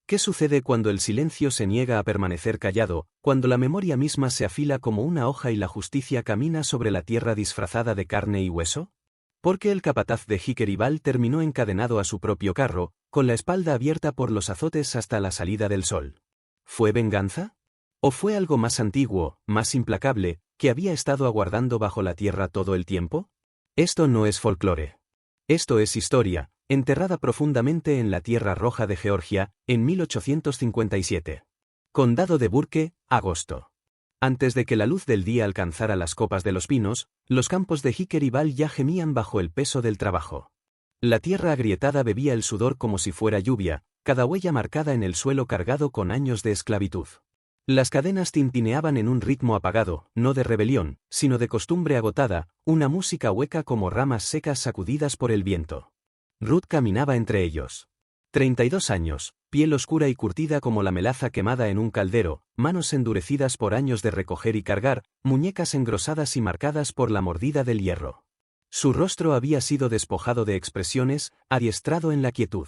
¿Qué sucede cuando el silencio se niega a permanecer callado, cuando la memoria misma se afila como una hoja y la justicia camina sobre la tierra disfrazada de carne y hueso? Porque el capataz de Hickeryball terminó encadenado a su propio carro, con la espalda abierta por los azotes hasta la salida del sol. ¿Fue venganza? ¿O fue algo más antiguo, más implacable, que había estado aguardando bajo la tierra todo el tiempo? Esto no es folclore. Esto es historia, enterrada profundamente en la Tierra Roja de Georgia, en 1857. Condado de Burke, agosto. Antes de que la luz del día alcanzara las copas de los pinos, los campos de Hickeryball ya gemían bajo el peso del trabajo. La tierra agrietada bebía el sudor como si fuera lluvia, cada huella marcada en el suelo cargado con años de esclavitud. Las cadenas tintineaban en un ritmo apagado, no de rebelión, sino de costumbre agotada, una música hueca como ramas secas sacudidas por el viento. Ruth caminaba entre ellos. 32 años, piel oscura y curtida como la melaza quemada en un caldero, manos endurecidas por años de recoger y cargar, muñecas engrosadas y marcadas por la mordida del hierro. Su rostro había sido despojado de expresiones, adiestrado en la quietud.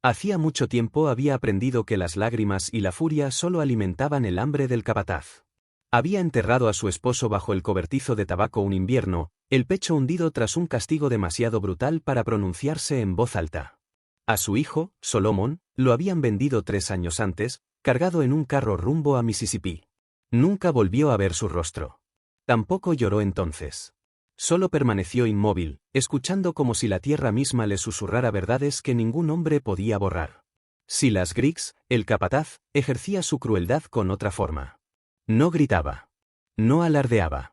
Hacía mucho tiempo había aprendido que las lágrimas y la furia solo alimentaban el hambre del capataz. Había enterrado a su esposo bajo el cobertizo de tabaco un invierno, el pecho hundido tras un castigo demasiado brutal para pronunciarse en voz alta. A su hijo, Solomon, lo habían vendido 3 años antes, cargado en un carro rumbo a Mississippi. Nunca volvió a ver su rostro. Tampoco lloró entonces. Solo permaneció inmóvil, escuchando como si la tierra misma le susurrara verdades que ningún hombre podía borrar. Silas Griggs, el capataz, ejercía su crueldad con otra forma. No gritaba. No alardeaba.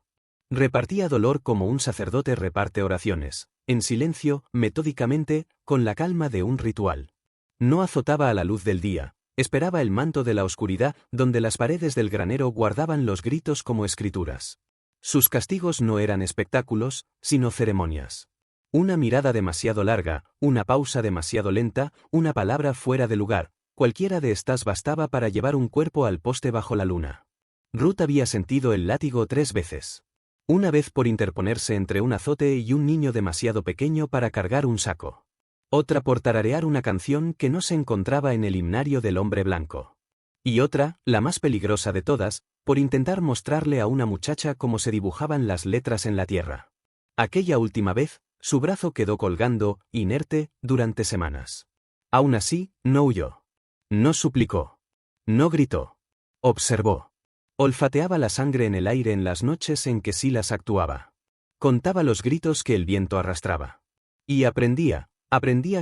Repartía dolor como un sacerdote reparte oraciones, en silencio, metódicamente, con la calma de un ritual. No azotaba a la luz del día, esperaba el manto de la oscuridad, donde las paredes del granero guardaban los gritos como escrituras. Sus castigos no eran espectáculos, sino ceremonias. Una mirada demasiado larga, una pausa demasiado lenta, una palabra fuera de lugar, cualquiera de estas bastaba para llevar un cuerpo al poste bajo la luna. Ruth había sentido el látigo 3 veces. Una vez por interponerse entre un azote y un niño demasiado pequeño para cargar un saco. Otra por tararear una canción que no se encontraba en el himnario del hombre blanco. Y otra, la más peligrosa de todas, por intentar mostrarle a una muchacha cómo se dibujaban las letras en la tierra. Aquella última vez, su brazo quedó colgando, inerte, durante semanas. Aún así, no huyó. No suplicó. No gritó. Observó. Olfateaba la sangre en el aire en las noches en que Silas actuaba. Contaba los gritos que el viento arrastraba. Y aprendía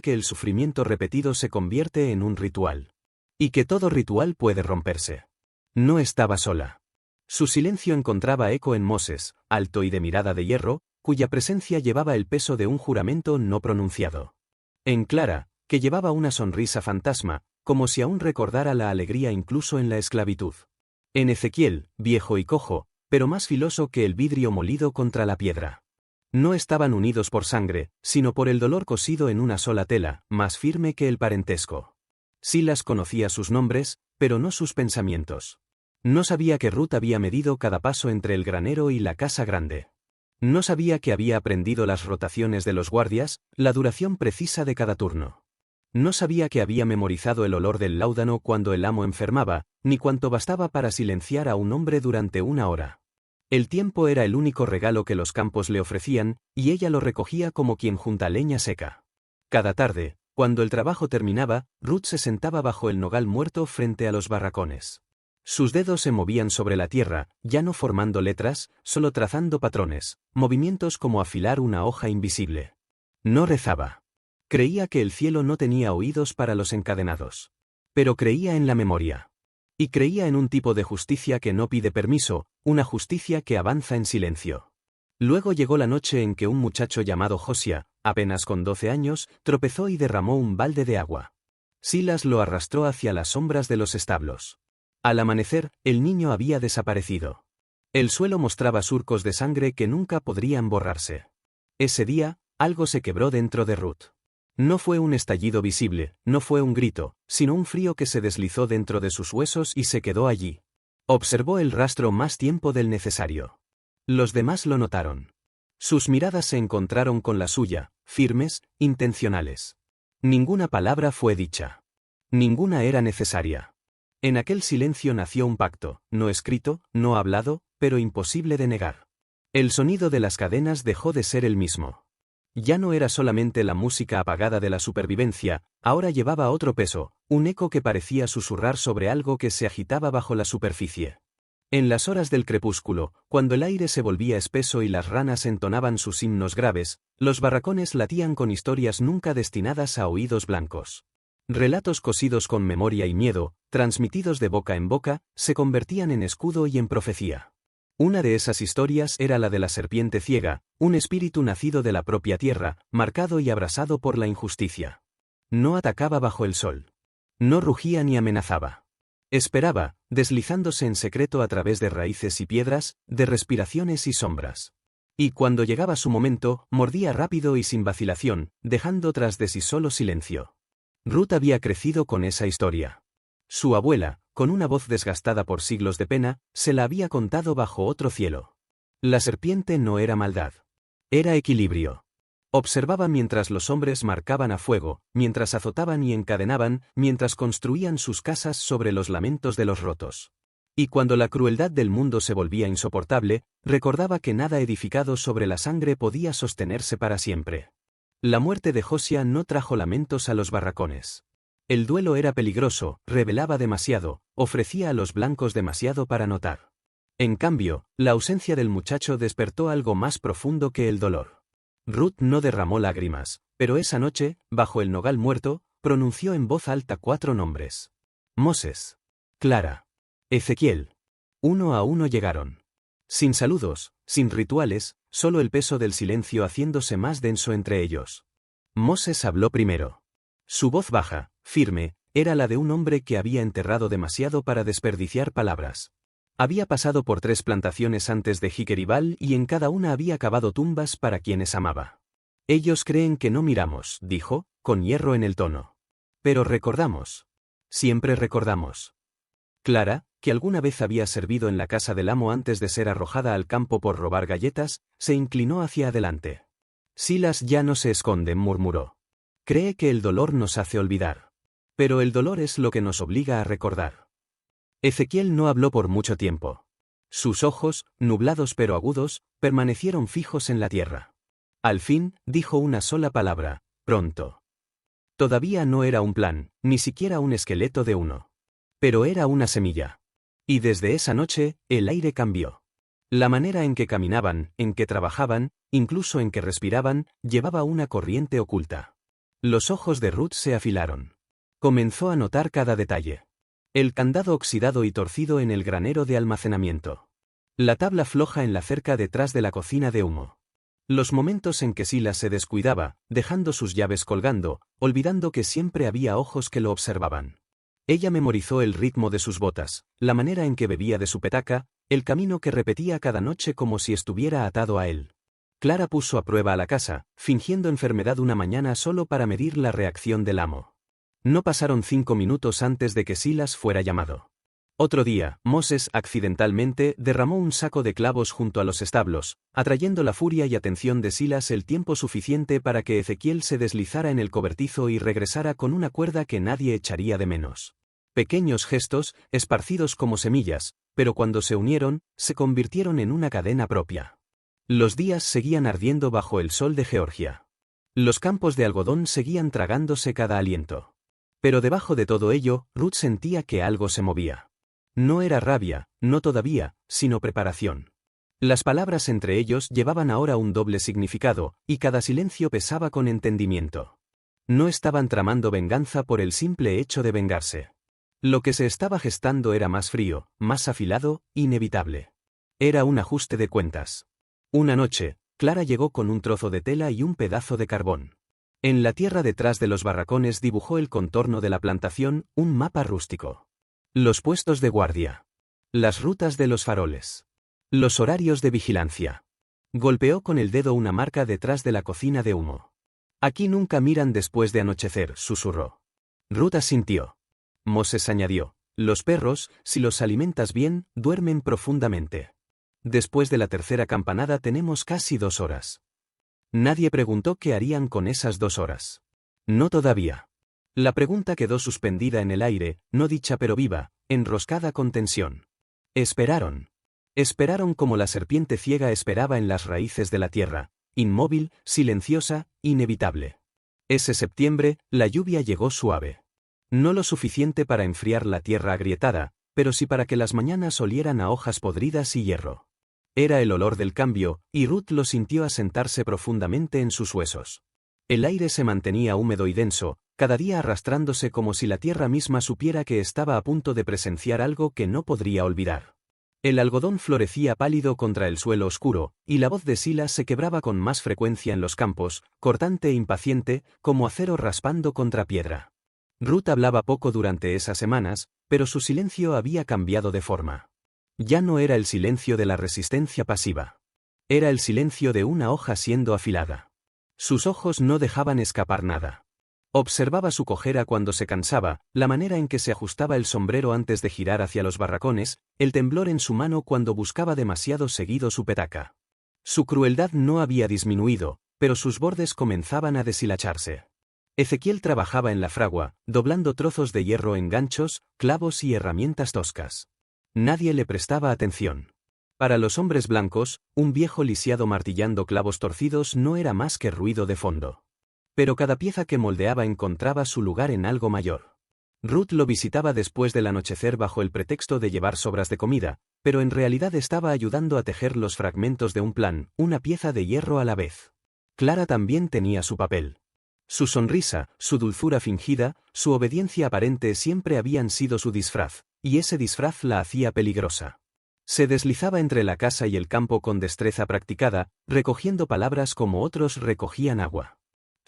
que el sufrimiento repetido se convierte en un ritual. Y que todo ritual puede romperse. No estaba sola. Su silencio encontraba eco en Moses, alto y de mirada de hierro, cuya presencia llevaba el peso de un juramento no pronunciado. En Clara, que llevaba una sonrisa fantasma, como si aún recordara la alegría incluso en la esclavitud. En Ezequiel, viejo y cojo, pero más filoso que el vidrio molido contra la piedra. No estaban unidos por sangre, sino por el dolor cosido en una sola tela, más firme que el parentesco. Silas conocía sus nombres, pero no sus pensamientos. No sabía que Ruth había medido cada paso entre el granero y la casa grande. No sabía que había aprendido las rotaciones de los guardias, la duración precisa de cada turno. No sabía que había memorizado el olor del láudano cuando el amo enfermaba, ni cuánto bastaba para silenciar a un hombre durante 1 hora. El tiempo era el único regalo que los campos le ofrecían, y ella lo recogía como quien junta leña seca. Cada tarde, cuando el trabajo terminaba, Ruth se sentaba bajo el nogal muerto frente a los barracones. Sus dedos se movían sobre la tierra, ya no formando letras, solo trazando patrones, movimientos como afilar una hoja invisible. No rezaba. Creía que el cielo no tenía oídos para los encadenados. Pero creía en la memoria. Y creía en un tipo de justicia que no pide permiso, una justicia que avanza en silencio. Luego llegó la noche en que un muchacho llamado Josia, apenas con 12 años, tropezó y derramó un balde de agua. Silas lo arrastró hacia las sombras de los establos. Al amanecer, el niño había desaparecido. El suelo mostraba surcos de sangre que nunca podrían borrarse. Ese día, algo se quebró dentro de Ruth. No fue un estallido visible, no fue un grito, sino un frío que se deslizó dentro de sus huesos y se quedó allí. Observó el rastro más tiempo del necesario. Los demás lo notaron. Sus miradas se encontraron con la suya, firmes, intencionales. Ninguna palabra fue dicha. Ninguna era necesaria. En aquel silencio nació un pacto, no escrito, no hablado, pero imposible de negar. El sonido de las cadenas dejó de ser el mismo. Ya no era solamente la música apagada de la supervivencia, ahora llevaba otro peso, un eco que parecía susurrar sobre algo que se agitaba bajo la superficie. En las horas del crepúsculo, cuando el aire se volvía espeso y las ranas entonaban sus himnos graves, los barracones latían con historias nunca destinadas a oídos blancos. Relatos cosidos con memoria y miedo, transmitidos de boca en boca, se convertían en escudo y en profecía. Una de esas historias era la de la serpiente ciega, un espíritu nacido de la propia tierra, marcado y abrasado por la injusticia. No atacaba bajo el sol. No rugía ni amenazaba. Esperaba, deslizándose en secreto a través de raíces y piedras, de respiraciones y sombras. Y cuando llegaba su momento, mordía rápido y sin vacilación, dejando tras de sí solo silencio. Ruth había crecido con esa historia. Su abuela, con una voz desgastada por siglos de pena, se la había contado bajo otro cielo. La serpiente no era maldad. Era equilibrio. Observaba mientras los hombres marcaban a fuego, mientras azotaban y encadenaban, mientras construían sus casas sobre los lamentos de los rotos. Y cuando la crueldad del mundo se volvía insoportable, recordaba que nada edificado sobre la sangre podía sostenerse para siempre. La muerte de Josiah no trajo lamentos a los barracones. El duelo era peligroso, revelaba demasiado, ofrecía a los blancos demasiado para notar. En cambio, la ausencia del muchacho despertó algo más profundo que el dolor. Ruth no derramó lágrimas, pero esa noche, bajo el nogal muerto, pronunció en voz alta 4 nombres. Moses. Clara. Ezequiel. Uno a uno llegaron. Sin saludos, sin rituales, solo el peso del silencio haciéndose más denso entre ellos. Moses habló primero. Su voz baja, firme, era la de un hombre que había enterrado demasiado para desperdiciar palabras. Había pasado por 3 plantaciones antes de Jiqueribal y en cada una había cavado tumbas para quienes amaba. Ellos creen que no miramos, dijo, con hierro en el tono. Pero recordamos. Siempre recordamos. Clara, que alguna vez había servido en la casa del amo antes de ser arrojada al campo por robar galletas, se inclinó hacia adelante. Silas ya no se esconde, murmuró. Cree que el dolor nos hace olvidar. Pero el dolor es lo que nos obliga a recordar. Ezequiel no habló por mucho tiempo. Sus ojos, nublados pero agudos, permanecieron fijos en la tierra. Al fin, dijo una sola palabra: pronto. Todavía no era un plan, ni siquiera un esqueleto de uno. Pero era una semilla. Y desde esa noche, el aire cambió. La manera en que caminaban, en que trabajaban, incluso en que respiraban, llevaba una corriente oculta. Los ojos de Ruth se afilaron. Comenzó a notar cada detalle. El candado oxidado y torcido en el granero de almacenamiento. La tabla floja en la cerca detrás de la cocina de humo. Los momentos en que Silas se descuidaba, dejando sus llaves colgando, olvidando que siempre había ojos que lo observaban. Ella memorizó el ritmo de sus botas, la manera en que bebía de su petaca, el camino que repetía cada noche como si estuviera atado a él. Clara puso a prueba a la casa, fingiendo enfermedad una mañana solo para medir la reacción del amo. No pasaron 5 minutos antes de que Silas fuera llamado. Otro día, Moses accidentalmente derramó un saco de clavos junto a los establos, atrayendo la furia y atención de Silas el tiempo suficiente para que Ezequiel se deslizara en el cobertizo y regresara con una cuerda que nadie echaría de menos. Pequeños gestos, esparcidos como semillas, pero cuando se unieron, se convirtieron en una cadena propia. Los días seguían ardiendo bajo el sol de Georgia. Los campos de algodón seguían tragándose cada aliento. Pero debajo de todo ello, Ruth sentía que algo se movía. No era rabia, no todavía, sino preparación. Las palabras entre ellos llevaban ahora un doble significado, y cada silencio pesaba con entendimiento. No estaban tramando venganza por el simple hecho de vengarse. Lo que se estaba gestando era más frío, más afilado, inevitable. Era un ajuste de cuentas. Una noche, Clara llegó con un trozo de tela y un pedazo de carbón. En la tierra detrás de los barracones dibujó el contorno de la plantación, un mapa rústico. Los puestos de guardia. Las rutas de los faroles. Los horarios de vigilancia. Golpeó con el dedo una marca detrás de la cocina de humo. Aquí nunca miran después de anochecer, susurró. Ruth asintió. Moses añadió: los perros, si los alimentas bien, duermen profundamente. Después de la tercera campanada tenemos casi 2 horas. Nadie preguntó qué harían con esas 2 horas. No todavía. La pregunta quedó suspendida en el aire, no dicha pero viva, enroscada con tensión. Esperaron. Esperaron como la serpiente ciega esperaba en las raíces de la tierra, inmóvil, silenciosa, inevitable. Ese septiembre, la lluvia llegó suave. No lo suficiente para enfriar la tierra agrietada, pero sí para que las mañanas olieran a hojas podridas y hierro. Era el olor del cambio, y Ruth lo sintió asentarse profundamente en sus huesos. El aire se mantenía húmedo y denso, cada día arrastrándose como si la tierra misma supiera que estaba a punto de presenciar algo que no podría olvidar. El algodón florecía pálido contra el suelo oscuro, y la voz de Silas se quebraba con más frecuencia en los campos, cortante e impaciente, como acero raspando contra piedra. Ruth hablaba poco durante esas semanas, pero su silencio había cambiado de forma. Ya no era el silencio de la resistencia pasiva. Era el silencio de una hoja siendo afilada. Sus ojos no dejaban escapar nada. Observaba su cojera cuando se cansaba, la manera en que se ajustaba el sombrero antes de girar hacia los barracones, el temblor en su mano cuando buscaba demasiado seguido su petaca. Su crueldad no había disminuido, pero sus bordes comenzaban a deshilacharse. Ezequiel trabajaba en la fragua, doblando trozos de hierro en ganchos, clavos y herramientas toscas. Nadie le prestaba atención. Para los hombres blancos, un viejo lisiado martillando clavos torcidos no era más que ruido de fondo. Pero cada pieza que moldeaba encontraba su lugar en algo mayor. Ruth lo visitaba después del anochecer bajo el pretexto de llevar sobras de comida, pero en realidad estaba ayudando a tejer los fragmentos de un plan, una pieza de hierro a la vez. Clara también tenía su papel. Su sonrisa, su dulzura fingida, su obediencia aparente siempre habían sido su disfraz, y ese disfraz la hacía peligrosa. Se deslizaba entre la casa y el campo con destreza practicada, recogiendo palabras como otros recogían agua.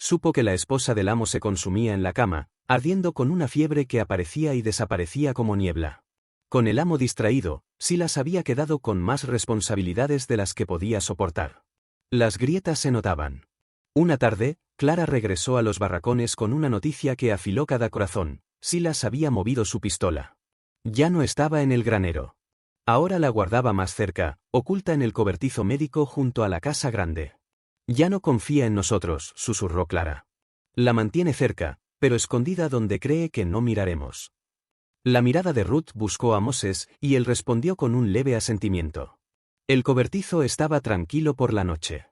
Supo que la esposa del amo se consumía en la cama, ardiendo con una fiebre que aparecía y desaparecía como niebla. Con el amo distraído, Silas había quedado con más responsabilidades de las que podía soportar. Las grietas se notaban. Una tarde, Clara regresó a los barracones con una noticia que afiló cada corazón: Silas había movido su pistola. Ya no estaba en el granero. Ahora la guardaba más cerca, oculta en el cobertizo médico junto a la casa grande. Ya no confía en nosotros, susurró Clara. La mantiene cerca, pero escondida donde cree que no miraremos. La mirada de Ruth buscó a Moses, y él respondió con un leve asentimiento. El cobertizo estaba tranquilo por la noche.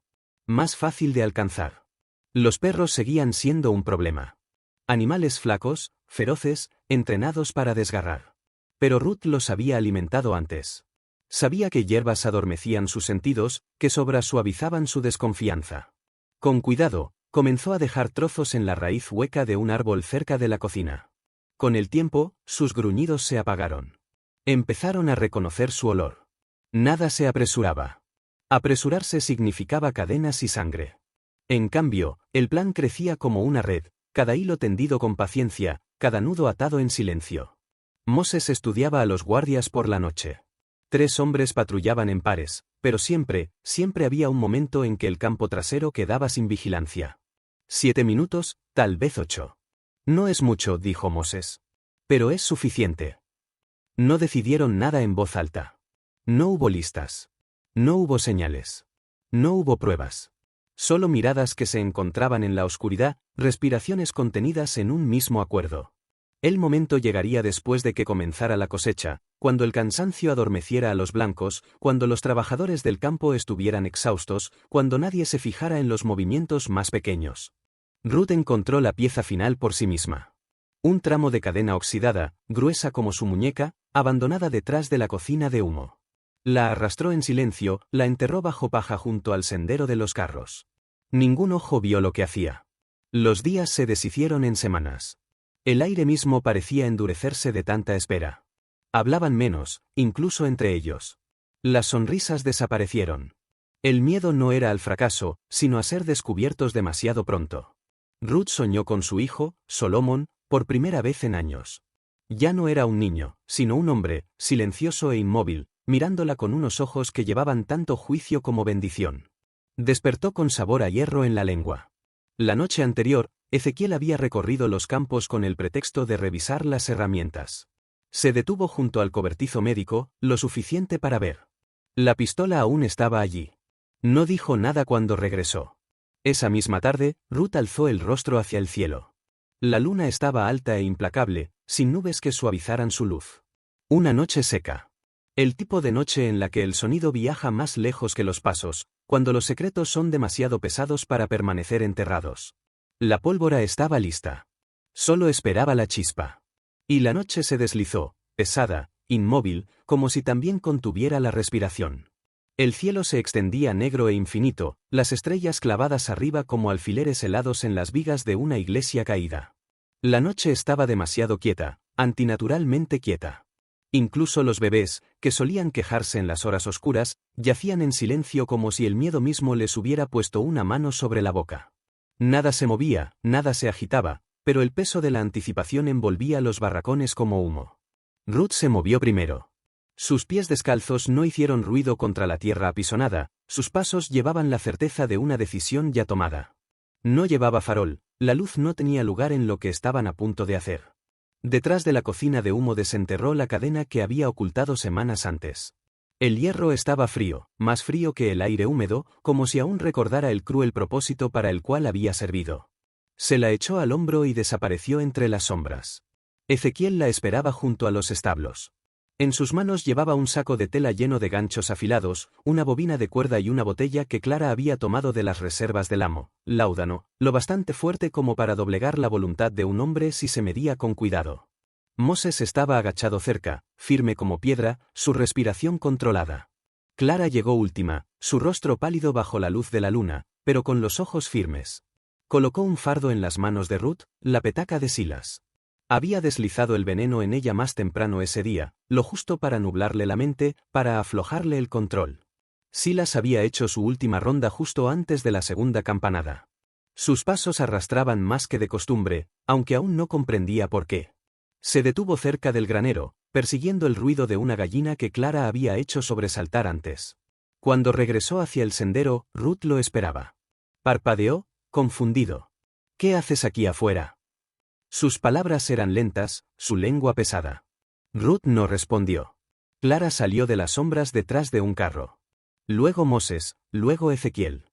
Más fácil de alcanzar. Los perros seguían siendo un problema. Animales flacos, feroces, entrenados para desgarrar. Pero Ruth los había alimentado antes. Sabía que hierbas adormecían sus sentidos, que sobras suavizaban su desconfianza. Con cuidado, comenzó a dejar trozos en la raíz hueca de un árbol cerca de la cocina. Con el tiempo, sus gruñidos se apagaron. Empezaron a reconocer su olor. Nada se apresuraba. Apresurarse significaba cadenas y sangre. En cambio, el plan crecía como una red, cada hilo tendido con paciencia, cada nudo atado en silencio. Moses estudiaba a los guardias por la noche. 3 hombres patrullaban en pares, pero siempre había un momento en que el campo trasero quedaba sin vigilancia. 7 minutos, tal vez 8. No es mucho, dijo Moses. Pero es suficiente. No decidieron nada en voz alta. No hubo listas. No hubo señales. No hubo pruebas. Solo miradas que se encontraban en la oscuridad, respiraciones contenidas en un mismo acuerdo. El momento llegaría después de que comenzara la cosecha, cuando el cansancio adormeciera a los blancos, cuando los trabajadores del campo estuvieran exhaustos, cuando nadie se fijara en los movimientos más pequeños. Ruth encontró la pieza final por sí misma. Un tramo de cadena oxidada, gruesa como su muñeca, abandonada detrás de la cocina de humo. La arrastró en silencio, la enterró bajo paja junto al sendero de los carros. Ningún ojo vio lo que hacía. Los días se deshicieron en semanas. El aire mismo parecía endurecerse de tanta espera. Hablaban menos, incluso entre ellos. Las sonrisas desaparecieron. El miedo no era al fracaso, sino a ser descubiertos demasiado pronto. Ruth soñó con su hijo, Solomon, por primera vez en años. Ya no era un niño, sino un hombre, silencioso e inmóvil, mirándola con unos ojos que llevaban tanto juicio como bendición. Despertó con sabor a hierro en la lengua. La noche anterior, Ezequiel había recorrido los campos con el pretexto de revisar las herramientas. Se detuvo junto al cobertizo médico, lo suficiente para ver. La pistola aún estaba allí. No dijo nada cuando regresó. Esa misma tarde, Ruth alzó el rostro hacia el cielo. La luna estaba alta e implacable, sin nubes que suavizaran su luz. Una noche seca. El tipo de noche en la que el sonido viaja más lejos que los pasos, cuando los secretos son demasiado pesados para permanecer enterrados. La pólvora estaba lista. Solo esperaba la chispa. Y la noche se deslizó, pesada, inmóvil, como si también contuviera la respiración. El cielo se extendía negro e infinito, las estrellas clavadas arriba como alfileres helados en las vigas de una iglesia caída. La noche estaba demasiado quieta, antinaturalmente quieta. Incluso los bebés, que solían quejarse en las horas oscuras, yacían en silencio como si el miedo mismo les hubiera puesto una mano sobre la boca. Nada se movía, nada se agitaba, pero el peso de la anticipación envolvía los barracones como humo. Ruth se movió primero. Sus pies descalzos no hicieron ruido contra la tierra apisonada, sus pasos llevaban la certeza de una decisión ya tomada. No llevaba farol, la luz no tenía lugar en lo que estaban a punto de hacer. Detrás de la cocina de humo desenterró la cadena que había ocultado semanas antes. El hierro estaba frío, más frío que el aire húmedo, como si aún recordara el cruel propósito para el cual había servido. Se la echó al hombro y desapareció entre las sombras. Ezequiel la esperaba junto a los establos. En sus manos llevaba un saco de tela lleno de ganchos afilados, una bobina de cuerda y una botella que Clara había tomado de las reservas del amo, láudano, lo bastante fuerte como para doblegar la voluntad de un hombre si se medía con cuidado. Moses estaba agachado cerca, firme como piedra, su respiración controlada. Clara llegó última, su rostro pálido bajo la luz de la luna, pero con los ojos firmes. Colocó un fardo en las manos de Ruth, la petaca de Silas. Había deslizado el veneno en ella más temprano ese día, lo justo para nublarle la mente, para aflojarle el control. Silas había hecho su última ronda justo antes de la segunda campanada. Sus pasos arrastraban más que de costumbre, aunque aún no comprendía por qué. Se detuvo cerca del granero, persiguiendo el ruido de una gallina que Clara había hecho sobresaltar antes. Cuando regresó hacia el sendero, Ruth lo esperaba. Parpadeó, confundido. ¿Qué haces aquí afuera? Sus palabras eran lentas, su lengua pesada. Ruth no respondió. Clara salió de las sombras detrás de un carro. Luego Moses, luego Ezequiel.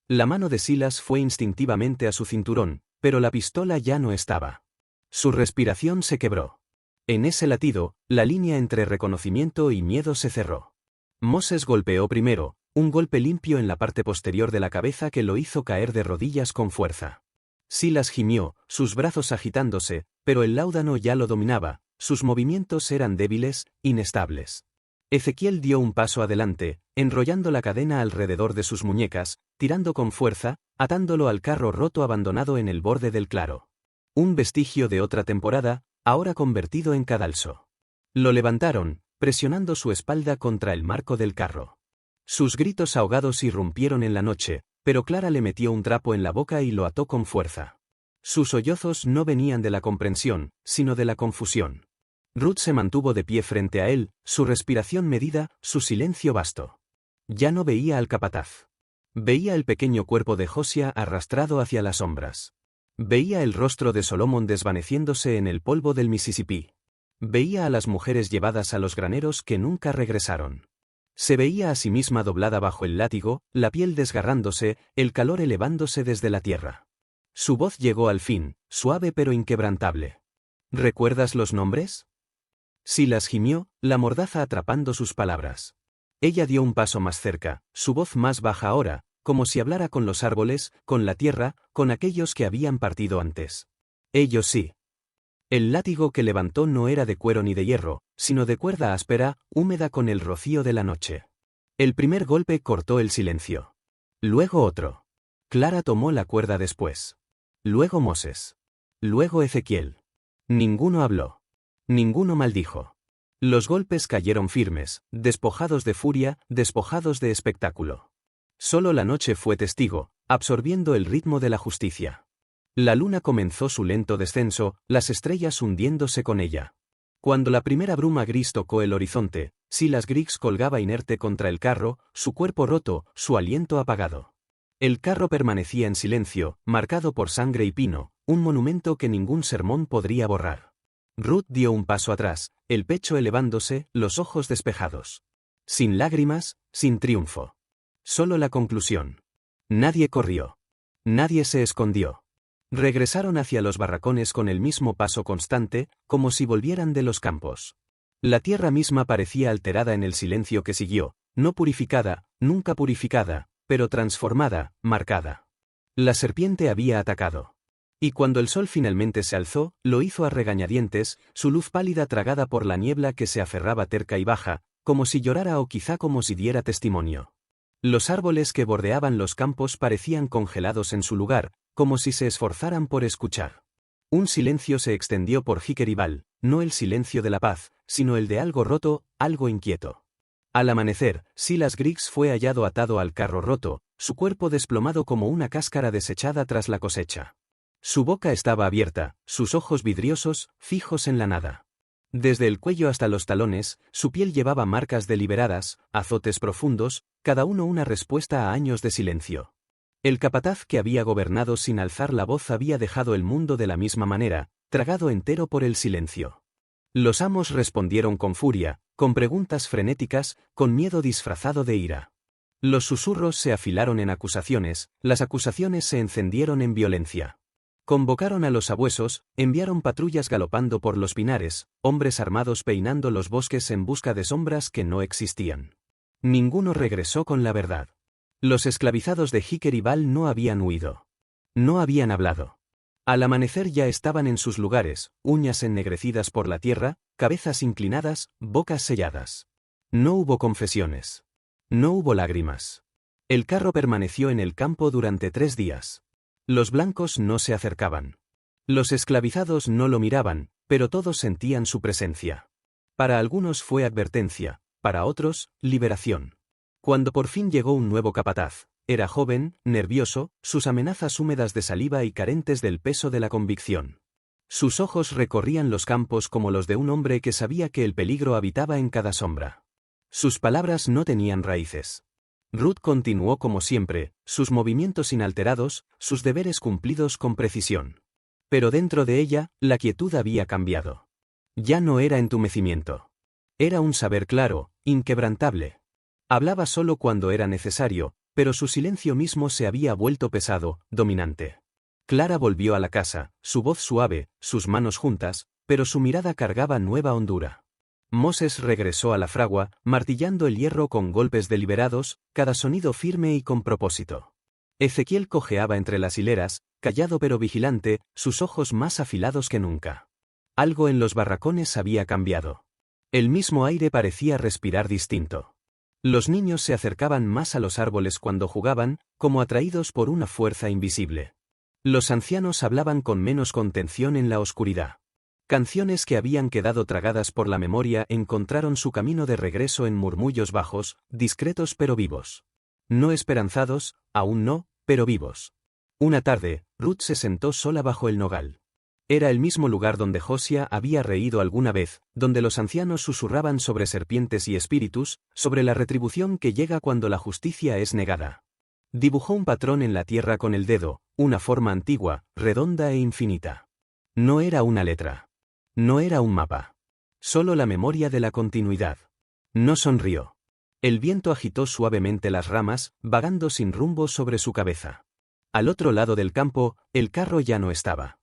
La mano de Silas fue instintivamente a su cinturón, pero la pistola ya no estaba. Su respiración se quebró. En ese latido, la línea entre reconocimiento y miedo se cerró. Moses golpeó primero, un golpe limpio en la parte posterior de la cabeza que lo hizo caer de rodillas con fuerza. Silas gimió, sus brazos agitándose, pero el láudano ya lo dominaba, sus movimientos eran débiles, inestables. Ezequiel dio un paso adelante, enrollando la cadena alrededor de sus muñecas, tirando con fuerza, atándolo al carro roto abandonado en el borde del claro. Un vestigio de otra temporada, ahora convertido en cadalso. Lo levantaron, presionando su espalda contra el marco del carro. Sus gritos ahogados irrumpieron en la noche, pero Clara le metió un trapo en la boca y lo ató con fuerza. Sus sollozos no venían de la comprensión, sino de la confusión. Ruth se mantuvo de pie frente a él, su respiración medida, su silencio vasto. Ya no veía al capataz. Veía el pequeño cuerpo de Josia arrastrado hacia las sombras. Veía el rostro de Solomon desvaneciéndose en el polvo del Mississippi. Veía a las mujeres llevadas a los graneros que nunca regresaron. Se veía a sí misma doblada bajo el látigo, la piel desgarrándose, el calor elevándose desde la tierra. Su voz llegó al fin, suave pero inquebrantable. ¿Recuerdas los nombres? Silas gimió, la mordaza atrapando sus palabras. Ella dio un paso más cerca, su voz más baja ahora, como si hablara con los árboles, con la tierra, con aquellos que habían partido antes. Ellos sí. El látigo que levantó no era de cuero ni de hierro, sino de cuerda áspera, húmeda con el rocío de la noche. El primer golpe cortó el silencio. Luego otro. Clara tomó la cuerda después. Luego Moses. Luego Ezequiel. Ninguno habló. Ninguno maldijo. Los golpes cayeron firmes, despojados de furia, despojados de espectáculo. Solo la noche fue testigo, absorbiendo el ritmo de la justicia. La luna comenzó su lento descenso, las estrellas hundiéndose con ella. Cuando la primera bruma gris tocó el horizonte, Silas Griggs colgaba inerte contra el carro, su cuerpo roto, su aliento apagado. El carro permanecía en silencio, marcado por sangre y pino, un monumento que ningún sermón podría borrar. Ruth dio un paso atrás, el pecho elevándose, los ojos despejados. Sin lágrimas, sin triunfo. Solo la conclusión. Nadie corrió. Nadie se escondió. Regresaron hacia los barracones con el mismo paso constante, como si volvieran de los campos. La tierra misma parecía alterada en el silencio que siguió, no purificada, nunca purificada, pero transformada, marcada. La serpiente había atacado. Y cuando el sol finalmente se alzó, lo hizo a regañadientes, su luz pálida tragada por la niebla que se aferraba terca y baja, como si llorara o quizá como si diera testimonio. Los árboles que bordeaban los campos parecían congelados en su lugar, como si se esforzaran por escuchar. Un silencio se extendió por Hickory Ball, no el silencio de la paz, sino el de algo roto, algo inquieto. Al amanecer, Silas Griggs fue hallado atado al carro roto, su cuerpo desplomado como una cáscara desechada tras la cosecha. Su boca estaba abierta, sus ojos vidriosos, fijos en la nada. Desde el cuello hasta los talones, su piel llevaba marcas deliberadas, azotes profundos, cada uno una respuesta a años de silencio. El capataz que había gobernado sin alzar la voz había dejado el mundo de la misma manera, tragado entero por el silencio. Los amos respondieron con furia, con preguntas frenéticas, con miedo disfrazado de ira. Los susurros se afilaron en acusaciones, las acusaciones se encendieron en violencia. Convocaron a los sabuesos, enviaron patrullas galopando por los pinares, hombres armados peinando los bosques en busca de sombras que no existían. Ninguno regresó con la verdad. Los esclavizados de Hickory Ball no habían huido. No habían hablado. Al amanecer ya estaban en sus lugares, uñas ennegrecidas por la tierra, cabezas inclinadas, bocas selladas. No hubo confesiones. No hubo lágrimas. El carro permaneció en el campo durante 3 días. Los blancos no se acercaban. Los esclavizados no lo miraban, pero todos sentían su presencia. Para algunos fue advertencia, para otros, liberación. Cuando por fin llegó un nuevo capataz, era joven, nervioso, sus amenazas húmedas de saliva y carentes del peso de la convicción. Sus ojos recorrían los campos como los de un hombre que sabía que el peligro habitaba en cada sombra. Sus palabras no tenían raíces. Ruth continuó como siempre, sus movimientos inalterados, sus deberes cumplidos con precisión. Pero dentro de ella, la quietud había cambiado. Ya no era entumecimiento. Era un saber claro, inquebrantable. Hablaba solo cuando era necesario, pero su silencio mismo se había vuelto pesado, dominante. Clara volvió a la casa, su voz suave, sus manos juntas, pero su mirada cargaba nueva hondura. Moses regresó a la fragua, martillando el hierro con golpes deliberados, cada sonido firme y con propósito. Ezequiel cojeaba entre las hileras, callado pero vigilante, sus ojos más afilados que nunca. Algo en los barracones había cambiado. El mismo aire parecía respirar distinto. Los niños se acercaban más a los árboles cuando jugaban, como atraídos por una fuerza invisible. Los ancianos hablaban con menos contención en la oscuridad. Canciones que habían quedado tragadas por la memoria encontraron su camino de regreso en murmullos bajos, discretos pero vivos. No esperanzados, aún no, pero vivos. Una tarde, Ruth se sentó sola bajo el nogal. Era el mismo lugar donde Josia había reído alguna vez, donde los ancianos susurraban sobre serpientes y espíritus, sobre la retribución que llega cuando la justicia es negada. Dibujó un patrón en la tierra con el dedo, una forma antigua, redonda e infinita. No era una letra. No era un mapa. Solo la memoria de la continuidad. No sonrió. El viento agitó suavemente las ramas, vagando sin rumbo sobre su cabeza. Al otro lado del campo, el carro ya no estaba.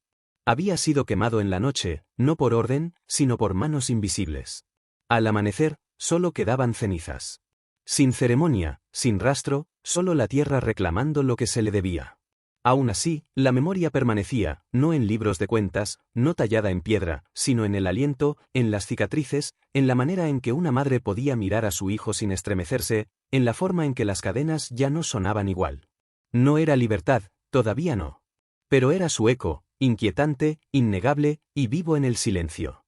Había sido quemado en la noche, no por orden, sino por manos invisibles. Al amanecer, solo quedaban cenizas. Sin ceremonia, sin rastro, solo la tierra reclamando lo que se le debía. Aún así, la memoria permanecía, no en libros de cuentas, no tallada en piedra, sino en el aliento, en las cicatrices, en la manera en que una madre podía mirar a su hijo sin estremecerse, en la forma en que las cadenas ya no sonaban igual. No era libertad, todavía no. Pero era su eco, inquietante, innegable, y vivo en el silencio.